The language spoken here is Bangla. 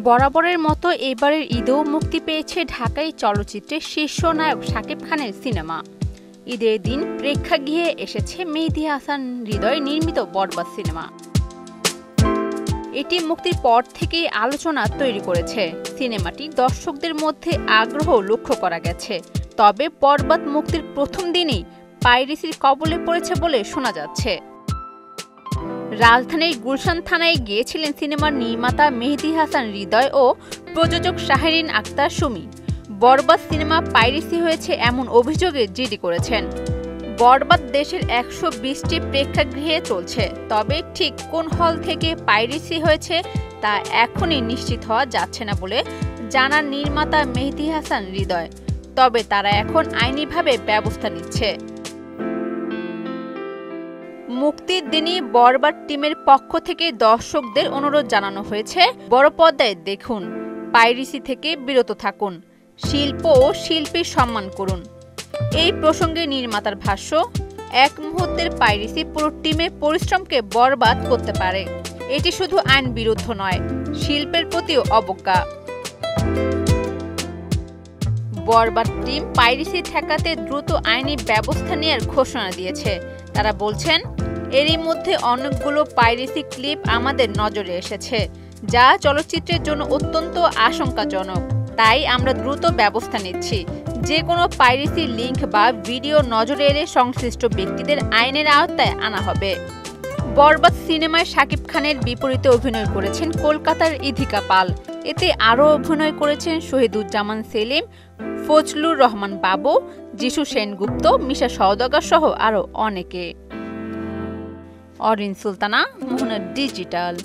বরাবরের মতো এবারের ঈদেও মুক্তি পেয়েছে ঢাকাই চলচ্চিত্রের শীর্ষ নায়ক শাকিব খানের সিনেমা। ঈদের দিন প্রেক্ষাগৃহে এসেছে মেহেদী হাসান হৃদয় নির্মিত বরবাদ সিনেমা। এটি মুক্তির পর থেকেই আলোচনা তৈরি করেছে। সিনেমাটি দর্শকদের মধ্যে আগ্রহ লক্ষ্য করা গেছে। তবে বরবাদ মুক্তির প্রথম দিনেই পাইরেসির কবলে পড়েছে বলে শোনা যাচ্ছে। রাজধানীর গুলশান থানায় গিয়েছিলেন সিনেমার নির্মাতা মেহেদী হাসান হৃদয় ও প্রযোজক শাহরিন আক্তার সুমি। বরবাদ সিনেমা পাইরেসি হয়েছে এমন অভিযোগে জিডি করেছেন। বরবাদ দেশের ১২০টি প্রেক্ষাগৃহে চলছে, তবে ঠিক কোন হল থেকে পাইরেসি হয়েছে তা এখনই নিশ্চিত হওয়া যাচ্ছে না বলে জানান নির্মাতা মেহেদী হাসান হৃদয়। তবে তারা এখন আইনিভাবে ব্যবস্থা নিচ্ছে। মুক্তির দিনই বরবাদ টিমের পক্ষ থেকে দর্শকদের অনুরোধ জানানো হয়েছে, বড় পর্দায় দেখুন, পাইরেসি থেকে বিরত থাকুন, শিল্প ও শিল্পীর সম্মান করুন। এই প্রসঙ্গে নির্মাতার ভাষ্য, এক মুহূর্তের পাইরেসি পুরো টিমের পরিশ্রমকে বরবাদ করতে পারে। এটি শুধু আইন বিরুদ্ধ নয়, শিল্পের প্রতিও অবজ্ঞা। বরবাদ টিম পাইরেসি ঠেকাতে দ্রুত আইনি ব্যবস্থা নেওয়ার ঘোষণা দিয়েছে। তারা বলছেন, এরই মধ্যে অনেকগুলো পাইরেসি ক্লিপ আমাদের নজরে এসেছে, যা চলচ্চিত্রের জন্য অত্যন্ত আশঙ্কাজনক। তাই আমরা দ্রুত ব্যবস্থা নিচ্ছি। যে কোনো পাইরেসি লিঙ্ক বা ভিডিও নজরে এলে সংশ্লিষ্ট ব্যক্তিদের আইনের আওতায় আনা হবে। বরবাদ সিনেমায় শাকিব খানের বিপরীতে অভিনয় করেছেন কলকাতার ইধিকা পাল। এতে আরও অভিনয় করেছেন শহীদুজ্জামান সেলিম, ফজলুর রহমান বাবু, যিশু সেনগুপ্ত, মিশা সওদাগর সহ আরও অনেকে। অরিন সুলতানা, মোহনা ডিজিটাল।